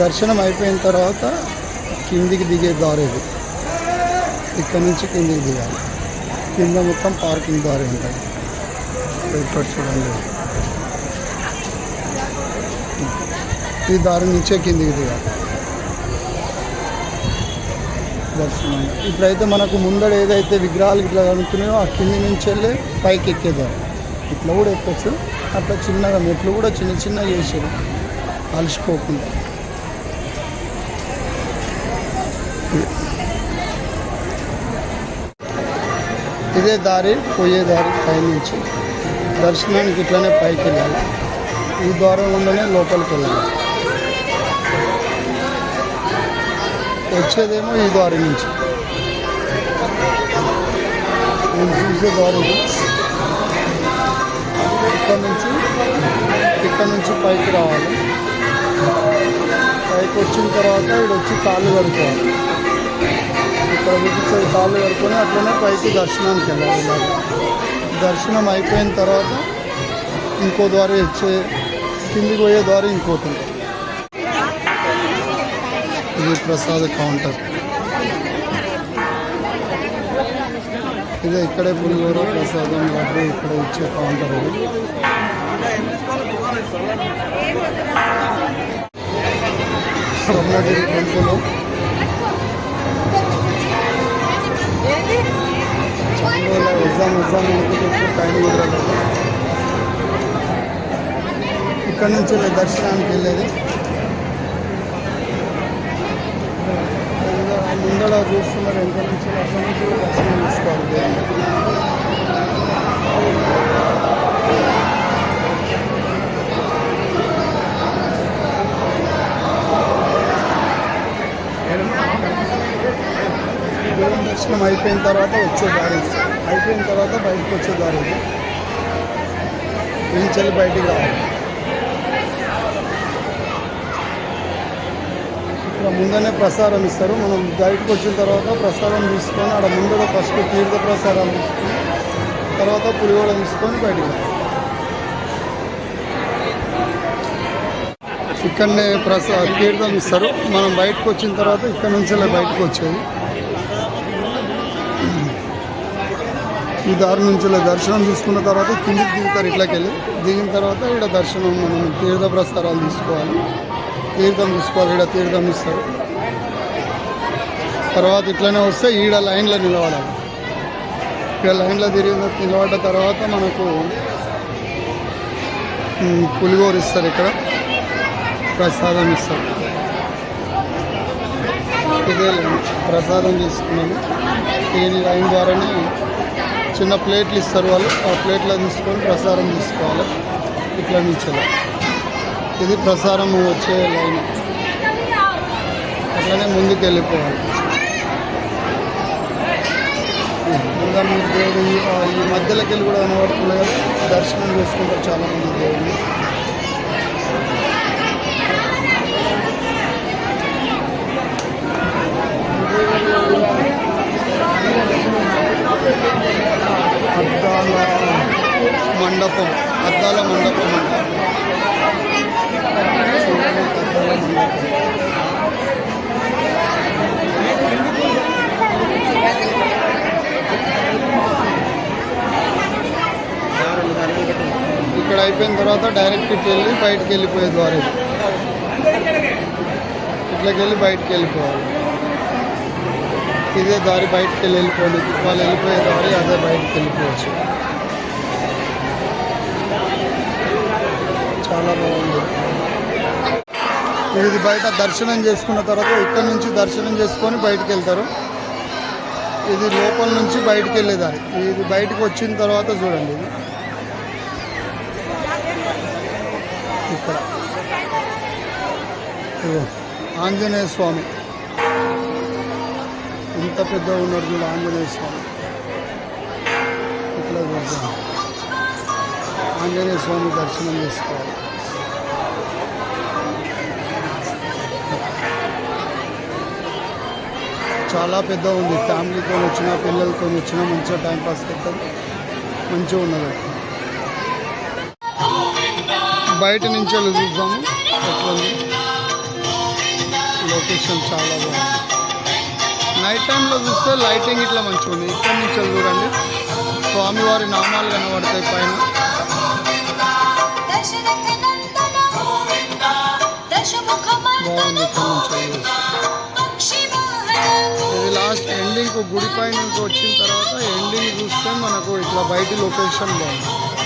దర్శనం అయిపోయిన తర్వాత కిందికి దిగే దారి ఇది. ఇక్కడ నుంచి కిందికి దిగాలి. కింద మొత్తం పార్కింగ్ దారి ఉంటుంది. ఇక్కడ చూడండి, ఈ దారి నుంచే కిందికి దిగాలి దర్శనం. ఇప్పుడైతే మనకు ముందర ఏదైతే విగ్రహాలు ఇట్లా కనుక్కున్నాయో ఆ కింది నుంచి వెళ్ళి పైకి ఎక్కేదారు. ఇట్లా కూడా ఎక్కొచ్చు. అట్లా చిన్నగా మెట్లు కూడా చిన్న చిన్నగా చేసారు అలసిపోకుండా. ఇదే దారి, పోయే దారి పైనుంచి దర్శనానికి ఇట్లనే పైకి వెళ్ళాలి. ఈ ద్వారం ఉండనే లోపలికి వెళ్ళాలి. వచ్చేదేమో ఈ ద్వారం నుంచి. నేను చూసే ద్వారం ఇక్కడ నుంచి పైకి రావాలి. పైకి వచ్చిన తర్వాత ఇక్కడ వచ్చి కాళ్ళు కడుక్కోవాలి. ఇక్కడ చూపించే కాళ్ళు కడుక్కొని అట్లనే పైకి దర్శనానికి వెళ్ళాలి. ఇలాగ దర్శనం అయిపోయిన తర్వాత ఇంకో ద్వారా వచ్చే కిందికి పోయే ద్వారా ఇంకోటి. ఇది ప్రసాద కౌంటర్. ఇదే ఇక్కడే పులిహోర ప్రసాదం లడ్డు ఇక్కడ ఇచ్చే కౌంటర్. ఇది స్వర్ణగిరి టెంపుల్. చాలా ఎగ్జామ్ అనుకుంటే టైం కుదరలేదు. ఇక్కడ నుంచి దర్శనానికి వెళ్ళేది. ముందర చూస్తున్నారు ఎంత నుంచి అక్కడ నుంచి దర్శనం తీసుకోవాలి. దర్శనం అయిపోయిన తర్వాత వచ్చే దారి, అయిపోయిన తర్వాత బయటకు వచ్చే దారి. నుంచి బయటికి రావాలి. ఇక్కడ ముందనే ప్రసాదం ఇస్తారు. మనం బయటకు వచ్చిన తర్వాత ప్రసాదం తీసుకొని ఆడ ముందర ఫస్ట్ తీర్థ ప్రసాదం తీసుకొని తర్వాత పులిహోర తీసుకొని బయటికి రావాలి. ఇక్కడనే తీర్థం ఇస్తారు. మనం బయటకు వచ్చిన తర్వాత ఇక్కడ నుంచి బయటకు వచ్చేది. ఈ దారి నుంచి దర్శనం తీసుకున్న తర్వాత కిందికి దిగుతారు. ఇట్లకి వెళ్ళి దిగిన తర్వాత ఇక్కడ దర్శనం మనం తీర్థ ప్రసారాలు తీసుకోవాలి. తీర్థం తీసుకోవాలి. ఇక్కడ తీర్థం ఇస్తారు. తర్వాత ఇట్లనే వస్తే ఈడ లైన్లో నిలబడాలి. ఇక్కడ లైన్లో నిలబడ్డ తర్వాత మనకు పులిహోర ఇస్తారు. ఇక్కడ ప్రసాదం ఇస్తారు. ఇదే ప్రసాదం తీసుకున్నాము. ఈ లైన్ ద్వారానే చిన్న ప్లేట్లు ఇస్తారు వాళ్ళు. ఆ ప్లేట్లో తీసుకొని ప్రసాదం తీసుకోవాలి. ఇట్లా నుంచి ఇది ప్రసాదం వచ్చే లైన్. అట్లనే ముందుకు వెళ్ళిపోవాలి. ఇంకా మీరు దేవుడు ఈ మధ్యలోకి వెళ్ళి కూడా కనబడుతుంది కదా, దర్శనం చేసుకుంటారు చాలామంది దేవుడిని. అద్దాల మండపం అంటారు. ఇక్కడ అయిపోయిన తర్వాత డైరెక్ట్ ఇట్లా వెళ్ళి బయటకు వెళ్ళిపోయే ద్వారా ఇట్లకి వెళ్ళి బయటకు వెళ్ళిపోవాలి. ఇదే దారి బయటకు వెళ్ళిపోవాలి. వాళ్ళు వెళ్ళిపోయే దారి అదే బయటకు వెళ్ళిపోవచ్చు. చాలా బాగుంది. ఇది బయట దర్శనం చేసుకున్న తర్వాత ఇక్కడ నుంచి దర్శనం చేసుకొని బయటకు వెళ్తారు. ఇది లోపల నుంచి బయటకు వెళ్ళేదారి. ఇది బయటకు వచ్చిన తర్వాత చూడండి, ఇది ఇక్కడ ఆంజనేయ స్వామి ఇంత పెద్ద ఉన్నాడు చూడు. ఆంజనేయ స్వామి ఇట్లా చూద్దాం. ఆంజనేయ స్వామి దర్శనం చేసుకోవాలి. చాలా పెద్ద ఉంది. ఫ్యామిలీతో వచ్చినా పిల్లలతో వచ్చినా మంచిగా టైంపాస్ అవుతుంది. మంచిగా ఉన్నది. బయట నుంచి వెళ్ళి చూద్దాము ఎట్లా ఉంది. లొకేషన్ చాలా బాగుంది. నైట్ టైంలో చూస్తే లైటింగ్ ఇట్లా మంచిగా ఉంది. ఇక్కడి నుంచి చూడండి స్వామివారి నామాలు కనబడతాయి పైన. బాగుంది ఇక్కడ నుంచి చూస్తే. ఇది లాస్ట్ ఎండింగ్ గుడి పైన వచ్చిన తర్వాత ఎండింగ్ చూస్తే మనకు ఇట్లా బయట లొకేషన్ బాగుంది.